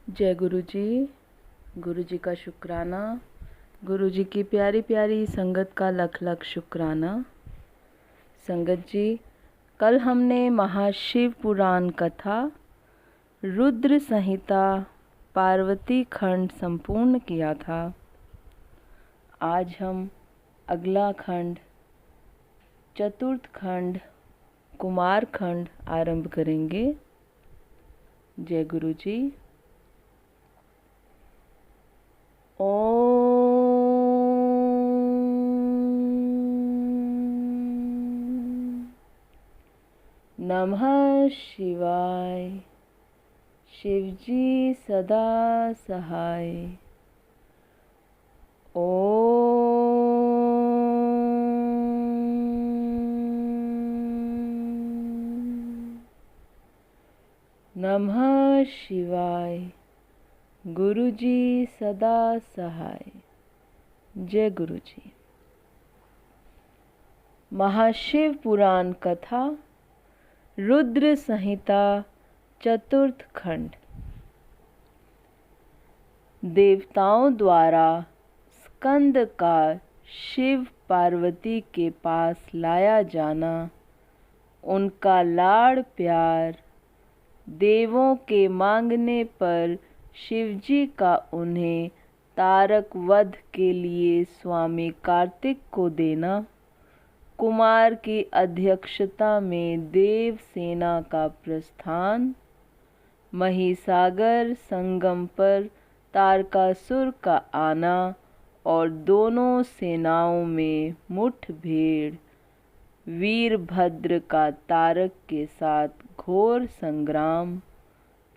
जय गुरु जी। गुरु जी का शुक्राना। गुरु जी की प्यारी प्यारी संगत का लख लख शुक्राना। संगत जी, कल हमने महाशिव पुराण कथा रुद्र संहिता पार्वती खंड संपूर्ण किया था। आज हम अगला खंड चतुर्थ खंड कुमार खंड आरंभ करेंगे। जय गुरु जी। ओम नमः शिवाय। शिवजी सदा सहाय। ओम नमः शिवाय। गुरु जी सदा सहाय। जय गुरु जी। महाशिव पुराण कथा रुद्र संहिता चतुर्थ खंड। देवताओं द्वारा स्कंद का शिव पार्वती के पास लाया जाना, उनका लाड़ प्यार, देवों के मांगने पर शिवजी का उन्हें तारक वध के लिए स्वामी कार्तिक को देना, कुमार की अध्यक्षता में देव सेना का प्रस्थान, महिसागर संगम पर तारकासुर का आना और दोनों सेनाओं में मुठभेड़, वीरभद्र का तारक के साथ घोर संग्राम,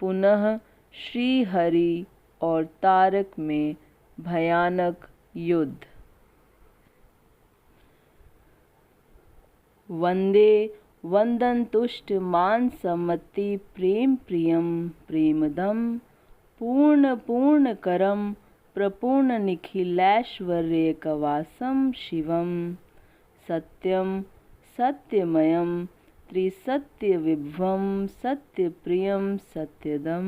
पुनः श्री हरि और तारक में भयानक युद्ध। वंदे वंदन तुष्ट मान सम्मति प्रेम प्रियम प्रेमदम पूर्ण पूर्ण करम प्रपूर्ण निखिलैश्वर्य कवासम शिवम सत्यम सत्यमयम त्रिसत्य विभवम सत्य प्रियम सत्यदम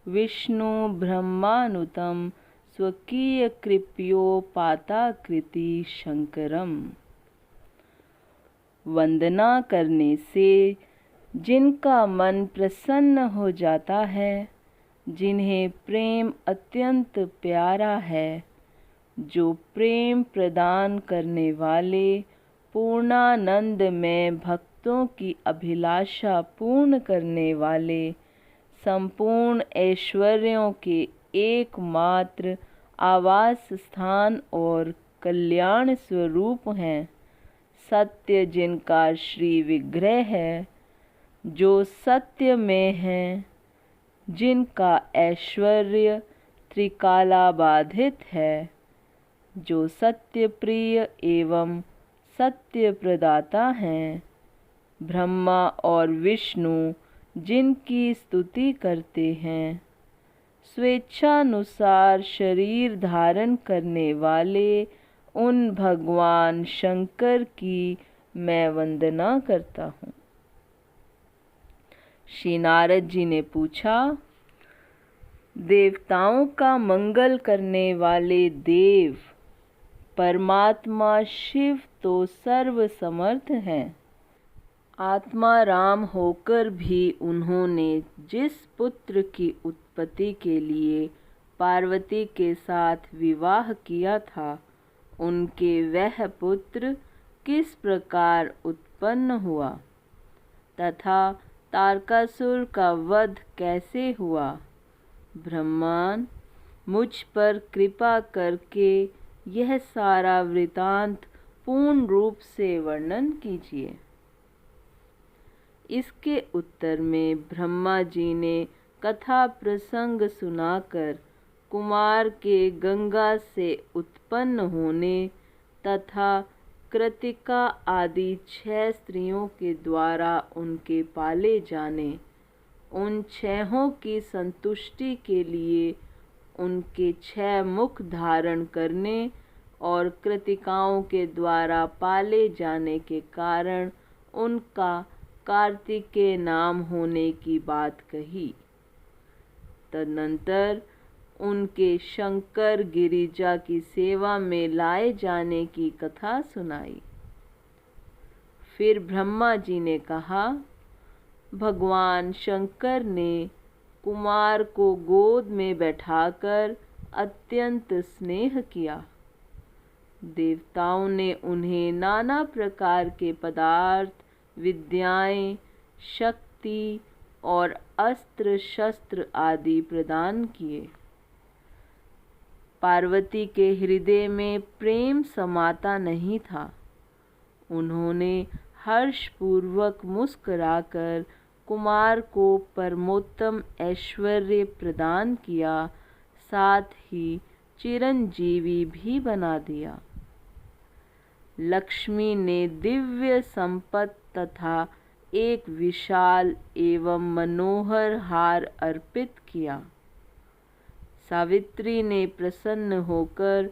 विष्णु ब्रह्मानुतम स्वकीय कृप्योपाताकृति शंकरम। वंदना करने से जिनका मन प्रसन्न हो जाता है, जिन्हें प्रेम अत्यंत प्यारा है, जो प्रेम प्रदान करने वाले पूर्णानंद में भक्तों की अभिलाषा पूर्ण करने वाले संपूर्ण ऐश्वर्यों के एकमात्र आवास स्थान और कल्याण स्वरूप हैं, सत्य जिनका श्री विग्रह है, जो सत्य में है, जिनका ऐश्वर्य त्रिकालाबाधित है, जो सत्य प्रिय एवं सत्य प्रदाता हैं, ब्रह्मा और विष्णु जिनकी स्तुति करते हैं, स्वेच्छानुसार शरीर धारण करने वाले उन भगवान शंकर की मैं वंदना करता हूँ। श्री नारद जी ने पूछा, देवताओं का मंगल करने वाले देव परमात्मा शिव तो सर्व समर्थ हैं। आत्मा राम होकर भी उन्होंने जिस पुत्र की उत्पत्ति के लिए पार्वती के साथ विवाह किया था, उनके वह पुत्र किस प्रकार उत्पन्न हुआ तथा तारकासुर का वध कैसे हुआ, ब्रह्मन मुझ पर कृपा करके यह सारा वृतांत पूर्ण रूप से वर्णन कीजिए। इसके उत्तर में ब्रह्मा जी ने कथा प्रसंग सुनाकर कुमार के गंगा से उत्पन्न होने तथा कृतिका आदि 6 स्त्रियों के द्वारा उनके पाले जाने, उन 6 की संतुष्टि के लिए उनके 6 मुख धारण करने और कृतिकाओं के द्वारा पाले जाने के कारण उनका कार्तिकेय नाम होने की बात कही तदनंतर उनके शंकर गिरिजा की सेवा में लाए जाने की कथा सुनाई। फिर ब्रह्मा जी ने कहा, भगवान शंकर ने कुमार को गोद में बैठाकर अत्यंत स्नेह किया। देवताओं ने उन्हें नाना प्रकार के पदार्थ, विद्याएं, शक्ति और अस्त्र शस्त्र आदि प्रदान किए। पार्वती के हृदय में प्रेम समाता नहीं था। उन्होंने हर्षपूर्वक मुस्कुराकर कुमार को परमोत्तम ऐश्वर्य प्रदान किया, साथ ही चिरंजीवी भी बना दिया। लक्ष्मी ने दिव्य संपत्ति तथा एक विशाल एवं मनोहर हार अर्पित किया। सावित्री ने प्रसन्न होकर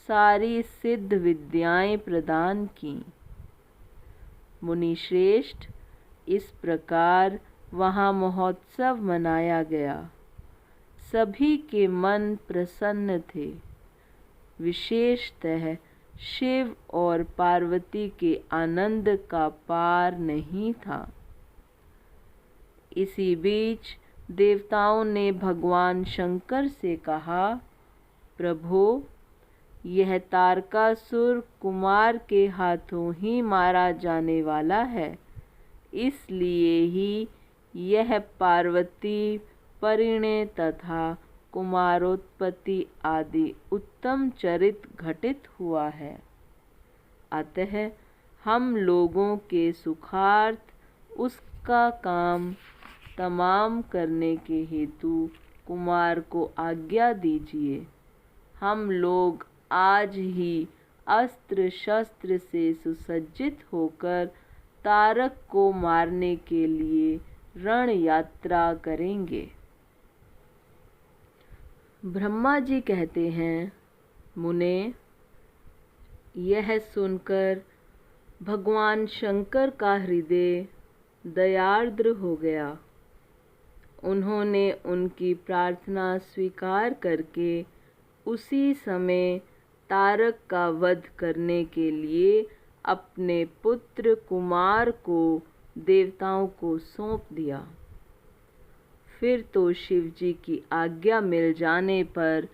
सारी सिद्ध विद्याएं प्रदान की। मुनिश्रेष्ठ, इस प्रकार वहाँ महोत्सव मनाया गया। सभी के मन प्रसन्न थे। विशेषतः शिव और पार्वती के आनंद का पार नहीं था। इसी बीच देवताओं ने भगवान शंकर से कहा, प्रभो, यह तारकासुर कुमार के हाथों ही मारा जाने वाला है, इसलिए ही यह पार्वती परिणय तथा कुमारोत्पत्ति आदि उत्तम चरित घटित हुआ है। अतः हम लोगों के सुखार्थ उसका काम तमाम करने के हेतु कुमार को आज्ञा दीजिए। हम लोग आज ही अस्त्र शस्त्र से सुसज्जित होकर तारक को मारने के लिए रण यात्रा करेंगे। ब्रह्मा जी कहते हैं, मुने, यह सुनकर भगवान शंकर का हृदय दयार्द्र हो गया। उन्होंने उनकी प्रार्थना स्वीकार करके उसी समय तारक का वध करने के लिए अपने पुत्र कुमार को देवताओं को सौंप दिया। फिर तो शिव जी की आज्ञा मिल जाने पर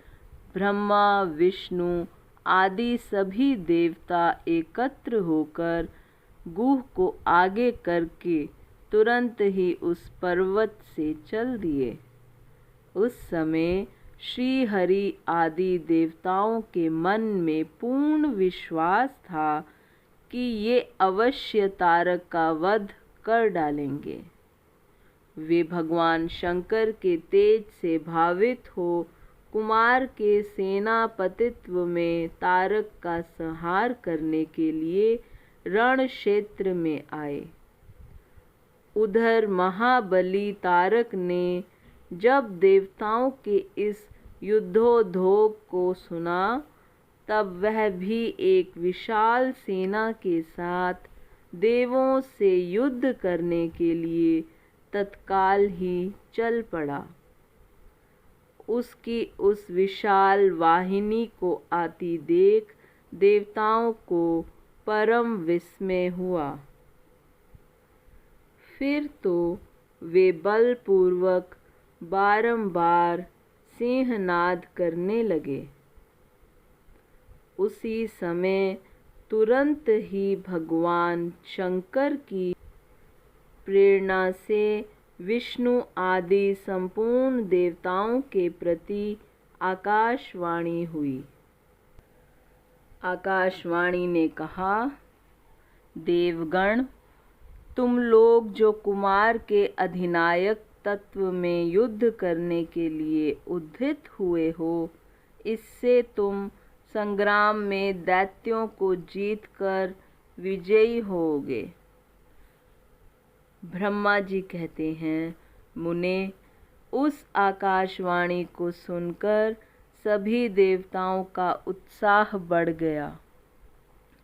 ब्रह्मा, विष्णु आदि सभी देवता एकत्र होकर गुह को आगे करके तुरंत ही उस पर्वत से चल दिए। उस समय श्री हरि आदि देवताओं के मन में पूर्ण विश्वास था कि ये अवश्य तारक का वध कर डालेंगे। वे भगवान शंकर के तेज से भावित हो कुमार के सेनापतित्व में तारक का संहार करने के लिए रण क्षेत्र में आए। उधर महाबली तारक ने जब देवताओं के इस युद्धोद्योग को सुना, तब वह भी एक विशाल सेना के साथ देवों से युद्ध करने के लिए तत्काल ही चल पड़ा। उसकी उस विशाल वाहिनी को आती देख देवताओं को परम विस्मय हुआ। फिर तो वे बलपूर्वक बारंबार सिंहनाद करने लगे। उसी समय तुरंत ही भगवान शंकर की प्रेरणा से विष्णु आदि संपूर्ण देवताओं के प्रति आकाशवाणी हुई। आकाशवाणी ने कहा, देवगण, तुम लोग जो कुमार के अधिनायक तत्व में युद्ध करने के लिए उद्यत हुए हो, इससे तुम संग्राम में दैत्यों को जीतकर विजयी होगे। ब्रह्मा जी कहते हैं, मुने, उस आकाशवाणी को सुनकर सभी देवताओं का उत्साह बढ़ गया।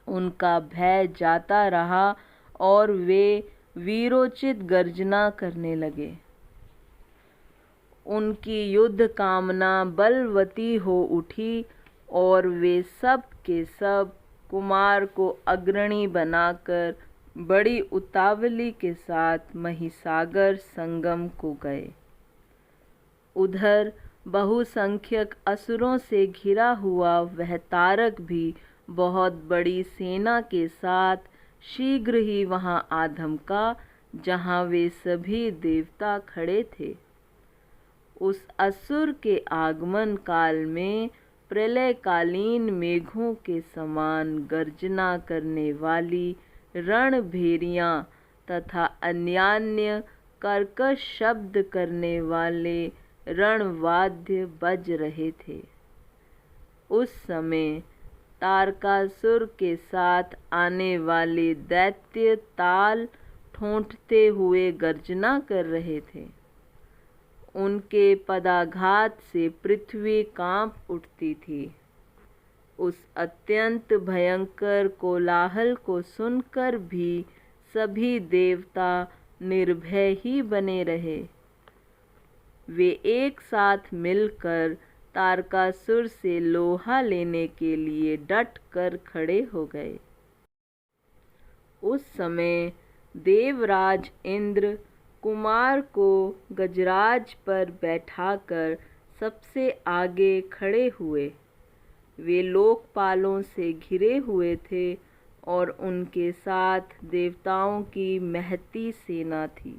उनका भय जाता रहा और वे वीरोचित गर्जना करने लगे। उनकी युद्ध कामना बलवती हो उठी और वे सब के सब कुमार को अग्रणी बनाकर बड़ी उतावली के साथ महिसागर संगम को गए। उधर बहुसंख्यक असुरों से घिरा हुआ वह तारक भी बहुत बड़ी सेना के साथ शीघ्र ही वहां आ धमका, जहां वे सभी देवता खड़े थे। उस असुर के आगमन काल में प्रलयकालीन मेघों के समान गर्जना करने वाली रणभेरियां तथा अन्यान्य कर्कश शब्द करने वाले रणवाद्य बज रहे थे। उस समय तारकासुर के साथ आने वाले दैत्य ताल ठोंठते हुए गर्जना कर रहे थे। उनके पदाघात से पृथ्वी कांप उठती थी। उस अत्यंत भयंकर कोलाहल को सुनकर भी सभी देवता निर्भय ही बने रहे। वे एक साथ मिलकर तारकासुर से लोहा लेने के लिए डट कर खड़े हो गए। उस समय देवराज इंद्र कुमार को गजराज पर बैठाकर सबसे आगे खड़े हुए। वे लोकपालों से घिरे हुए थे और उनके साथ देवताओं की महती सेना थी।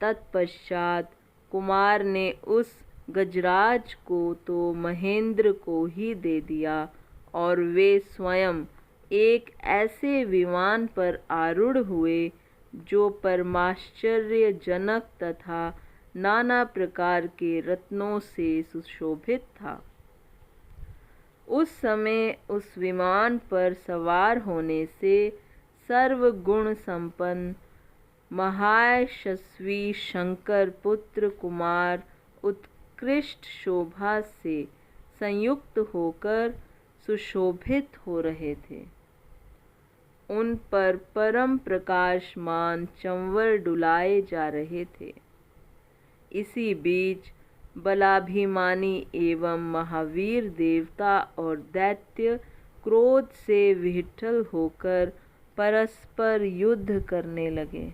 तत्पश्चात कुमार ने उस गजराज को तो महेंद्र को ही दे दिया और वे स्वयं एक ऐसे विमान पर आरूढ़ हुए जो परमाश्चर्यजनक तथा नाना प्रकार के रत्नों से सुशोभित था। उस समय उस विमान पर सवार होने से सर्वगुण संपन्न महायशस्वी शंकर पुत्र कुमार उत्कृष्ट शोभा से संयुक्त होकर सुशोभित हो रहे थे। उन पर परम प्रकाशमान चंवर डुलाए जा रहे थे। इसी बीच बलाभिमानी एवं महावीर देवता और दैत्य क्रोध से विह्वल होकर परस्पर युद्ध करने लगे।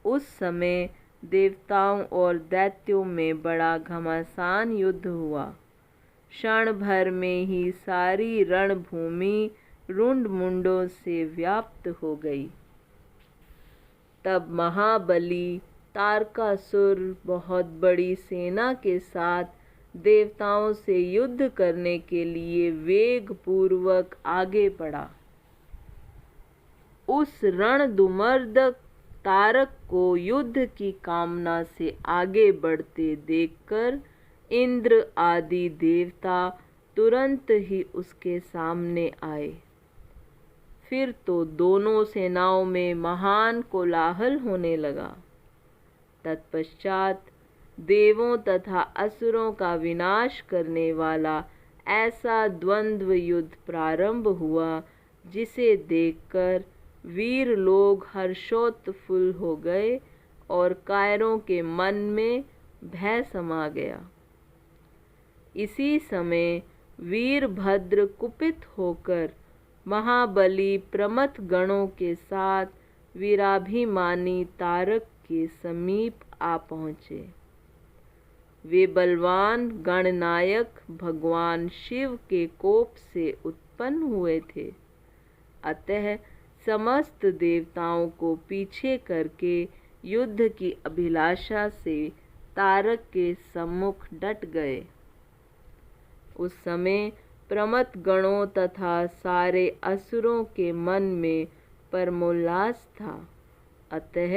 उस समय देवताओं और दैत्यों में बड़ा घमासान युद्ध हुआ। क्षण भर में ही सारी रणभूमि रुंड मुंडों से व्याप्त हो गई। तब महाबली तारकासुर बहुत बड़ी सेना के साथ देवताओं से युद्ध करने के लिए वेग पूर्वक आगे बढ़ा। उस रणधुमर्दक तारक को युद्ध की कामना से आगे बढ़ते देखकर इंद्र आदि देवता तुरंत ही उसके सामने आए। फिर तो दोनों सेनाओं में महान कोलाहल होने लगा। तत्पश्चात देवों तथा असुरों का विनाश करने वाला ऐसा द्वंद्व युद्ध प्रारंभ हुआ, जिसे देखकर वीर लोग हर्षोत्फुल्ल हो गए और कायरों के मन में भय समा गया। इसी समय वीरभद्र कुपित होकर महाबली प्रमथ गणों के साथ वीराभिमानी तारक के समीप आ पहुँचे। वे बलवान गणनायक भगवान शिव के कोप से उत्पन्न हुए थे। अतः समस्त देवताओं को पीछे करके युद्ध की अभिलाषा से तारक के सम्मुख डट गए। उस समय प्रमथ गणों तथा सारे असुरों के मन में परमोल्लास था। अतः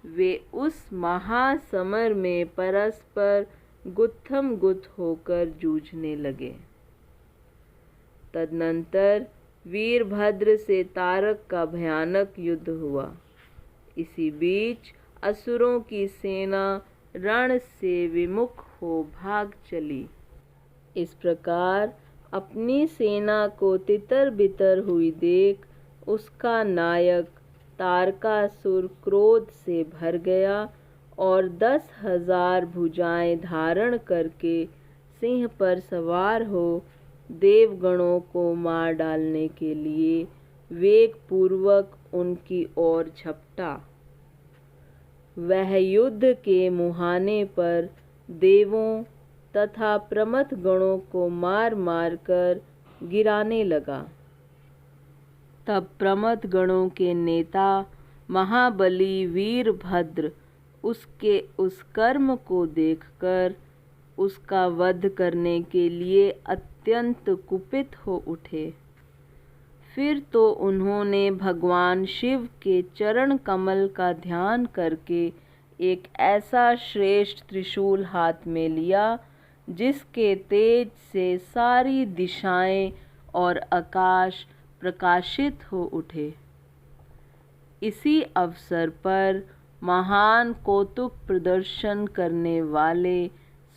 वे उस महासमर में परस्पर गुत्थम गुत्थ होकर जूझने लगे। तदनंतर वीरभद्र से तारक का भयानक युद्ध हुआ। इसी बीच असुरों की सेना रण से विमुख हो भाग चली। इस प्रकार अपनी सेना को तितर बितर हुई देख उसका नायक तारकासुर क्रोध से भर गया और 10,000 भुजाएं धारण करके सिंह पर सवार हो देवगणों को मार डालने के लिए वेग पूर्वक उनकी ओर झपटा। वह युद्ध के मुहाने पर देवों तथा प्रमथ गणों को मार मार कर गिराने लगा। तब प्रमथ गणों के नेता महाबली वीरभद्र उसके उस कर्म को देखकर उसका वध करने के लिए अत्यंत कुपित हो उठे। फिर तो उन्होंने भगवान शिव के चरण कमल का ध्यान करके एक ऐसा श्रेष्ठ त्रिशूल हाथ में लिया जिसके तेज से सारी दिशाएं और आकाश प्रकाशित हो उठे। इसी अवसर पर महान कौतुक प्रदर्शन करने वाले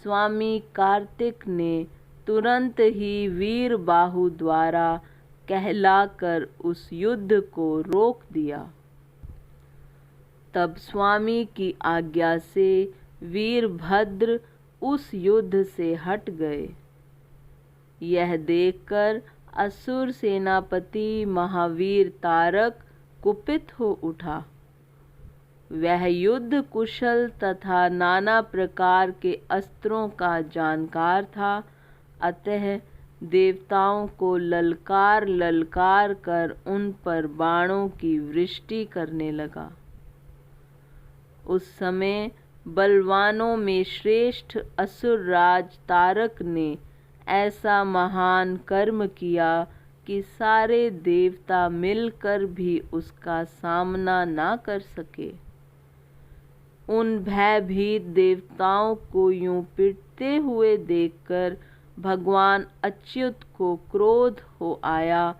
स्वामी कार्तिक ने तुरंत ही वीर बाहु द्वारा कहलाकर उस युद्ध को रोक दिया। तब स्वामी की आज्ञा से वीरभद्र उस युद्ध से हट गए। यह देखकर असुर सेनापति महावीर तारक कुपित हो उठा। वह युद्ध कुशल तथा नाना प्रकार के अस्त्रों का जानकार था, अतः देवताओं को ललकार ललकार कर उन पर बाणों की वृष्टि करने लगा। उस समय बलवानों में श्रेष्ठ असुरराज तारक ने ऐसा महान कर्म किया कि सारे देवता मिलकर भी उसका सामना ना कर सके। उन भयभीत देवताओं को यूं पिटते हुए देखकर भगवान अच्युत को क्रोध हो आया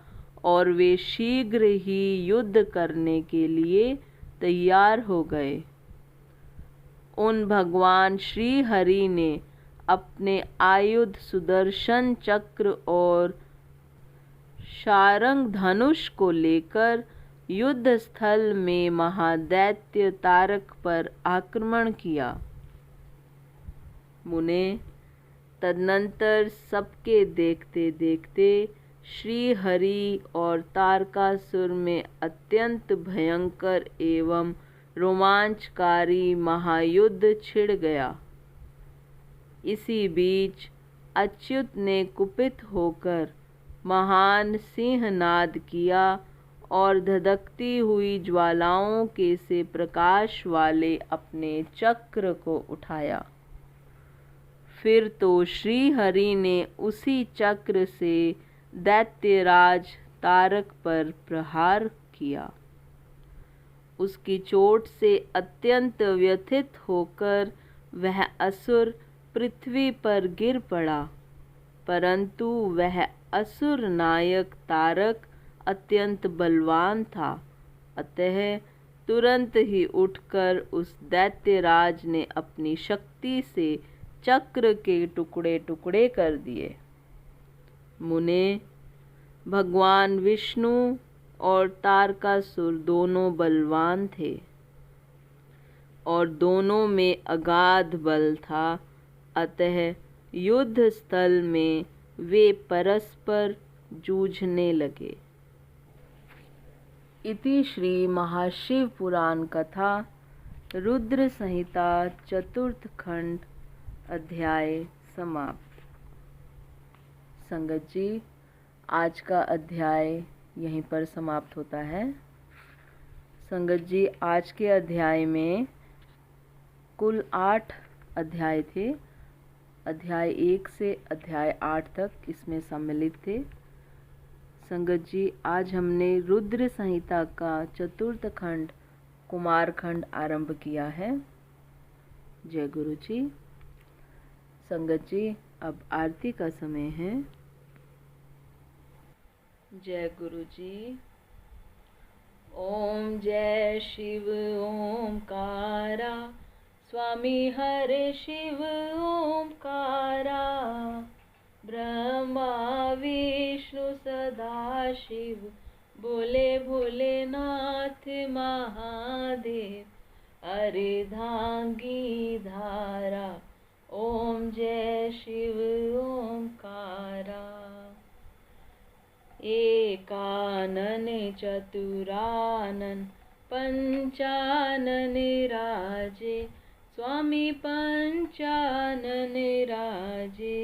और वे शीघ्र ही युद्ध करने के लिए तैयार हो गए। उन भगवान श्री हरि ने अपने आयुध सुदर्शन चक्र और शारंग धनुष को लेकर युद्ध स्थल में महादैत्य तारक पर आक्रमण किया। मुने, तदनंतर सबके देखते देखते श्री हरि और तारकासुर में अत्यंत भयंकर एवं रोमांचकारी महायुद्ध छिड़ गया। इसी बीच अच्युत ने कुपित होकर महान सिंहनाद किया और धधकती हुई ज्वालाओं के से प्रकाश वाले अपने चक्र को उठाया। फिर तो श्री हरि ने उसी चक्र से दैत्यराज तारक पर प्रहार किया। उसकी चोट से अत्यंत व्यथित होकर वह असुर पृथ्वी पर गिर पड़ा, परंतु वह असुर नायक तारक अत्यंत बलवान था, अतः तुरंत ही उठकर उस दैत्यराज ने अपनी शक्ति से चक्र के टुकड़े टुकड़े कर दिए। मुने, भगवान विष्णु और तारकासुर दोनों बलवान थे और दोनों में अगाध बल था, अतः युद्ध स्थल में वे परस्पर जूझने लगे। इति श्री महाशिव पुराण कथा रुद्र संहिता चतुर्थ खंड अध्याय समाप्त। संगत जी, आज का अध्याय यहीं पर समाप्त होता है। संगत जी, आज के अध्याय में कुल 8 अध्याय थे। अध्याय 1 से अध्याय 8 तक इसमें सम्मिलित थे। संगत जी, आज हमने रुद्र संहिता का चतुर्थ खंड कुमार खंड आरंभ किया है। जय गुरु जी। संगत जी, अब आरती का समय है। जय गुरु जी। ओम जय शिव ओमकारा, स्वामी हरे शिव ओमकारा, ब्रह्मा विष्णु सदा शिव, बोले भोलेनाथ महादेव, अर्धांगी धारा। ओम जय शिव ओंकारा। एकानन चतुरानन पंचानन राजे। स्वामी पंचानन राजे।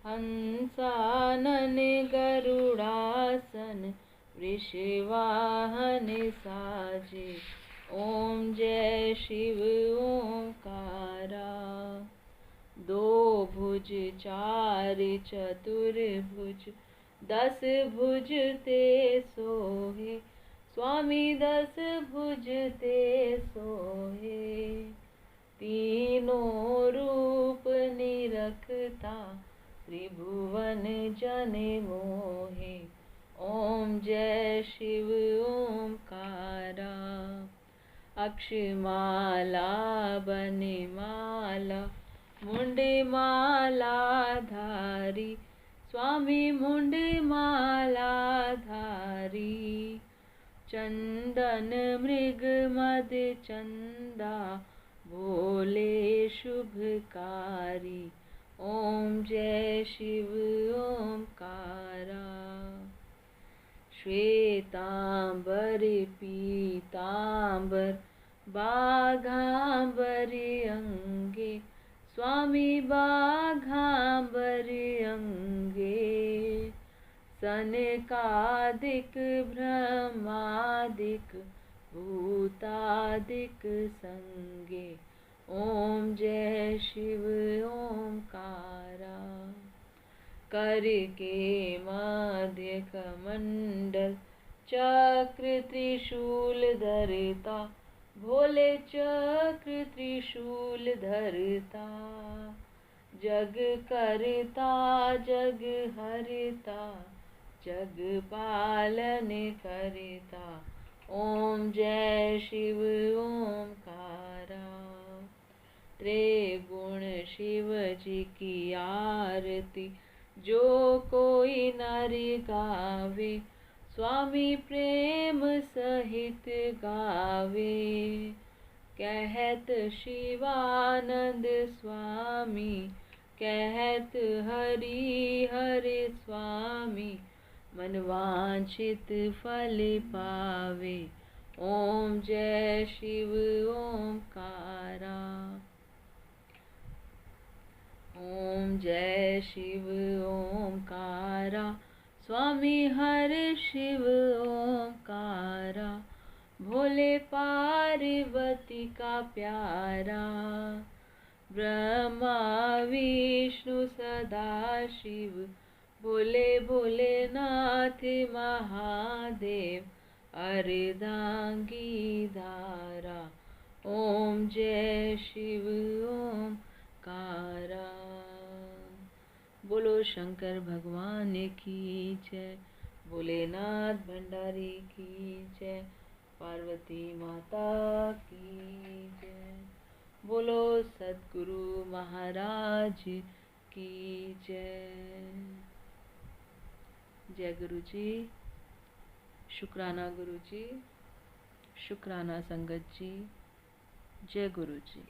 हंसानन गरुड़ासन वृषवाहन साजे। ओम जय शिव ओंकारा। दो भुज चार चतुर्भुज 10 भुज ते सोहे। स्वामी 10 भुज ते सोहे। तीनों रूप निरखता त्रिभुवन जन मोहे। ओम जय शिव ओंकारा। अक्षमाला बनमाला मुंडमाला धारी। स्वामी मुंडमाला धारी। चंदन मृग मद चंदा भोले शुभकारी। ओम जय शिव ओंकारा। श्वेतांबर पीतांबर बाघांबर अंगे। स्वामी बाघांबर अंगे। सनकादिक ब्रह्मादिक भूतादिक संगे। ओम जय शिव ओंकारा। करके मध्य कमंडल चक्र त्रिशूल धरता। भोले चक्र त्रिशूल धरता। जग करता जग हरता जग पालन करता। ओम जय शिव ओंकारा। त्रिगुण शिव जी की आरती जो कोई नर गावे। स्वामी प्रेम सहित गावे। कहत शिवानंद स्वामी कहत हरि हरि स्वामी। मनवांछित फल पावे। ओम जय शिव ओंकारा। ओम जय शिव ओंकारा। स्वामी हर शिव ओंकारा। भोले पार्वती का प्यारा। ब्रह्मा विष्णु सदा शिव भोले भोलेनाथ महादेव। अर्धांगी धारा। ओम जय शिव ओंकारा। बोलो शंकर भगवान की जय। भोलेनाथ भंडारी की जय। पार्वती माता की जय। बोलो सद्गुरु महाराज की जय। जय गुरु जी। शुक्राना गुरु जी। शुक्राना संगत जी। जय गुरु जी।